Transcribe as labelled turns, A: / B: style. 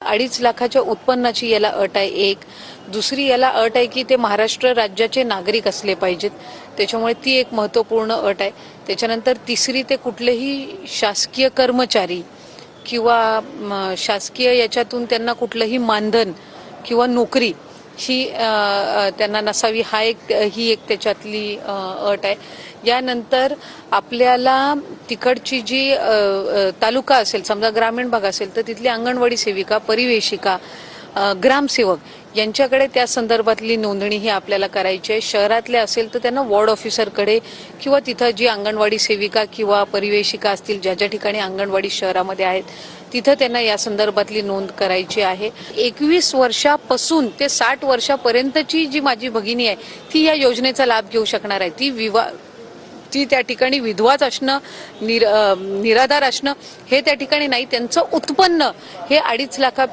A: 2.5 लाखाच्या उत्पन्नाची याला अट आहे एक. दुसरी याला अट आहे की ते महाराष्ट्र राज्याचे नागरिक असले पाहिजेत, त्याच्यामुळे ती एक महत्त्वपूर्ण अट आहे. त्याच्यानंतर तिसरी ते कुठलेही शासकीय कर्मचारी किंवा शासकीय याच्यातून त्यांना कुठलंही मानधन किंवा नोकरी ही त्यांना नसावी, ही एक त्याच्यातली अट आहे. यानंतर आपल्याला तिकडची जी तालुका असेल, समजा ग्रामीण भाग असेल तर तिथली अंगणवाडी सेविका, परिवेशिका, ग्रामसेवक यांच्याकडे त्या संदर्भातली नोंदणी ही आपल्याला करायची आहे. शहरातले असेल तर त्यांना वॉर्ड ऑफिसरकडे किंवा तिथं जी अंगणवाडी सेविका किंवा परिवेशिका असतील, ज्या ज्या ठिकाणी अंगणवाडी शहरामध्ये आहेत तिथं त्यांना या संदर्भातली नोंद करायची आहे. 21 वर्षापासून ते 60 वर्षापर्यंतची जी माझी भगिनी आहे ती या योजनेचा लाभ घेऊ शकणार आहे. ती त्या ठिकाणी विधवाच असणं, निराधार असणं हे त्या ठिकाणी नाही. त्यांचं उत्पन्न हे 2.5 लाख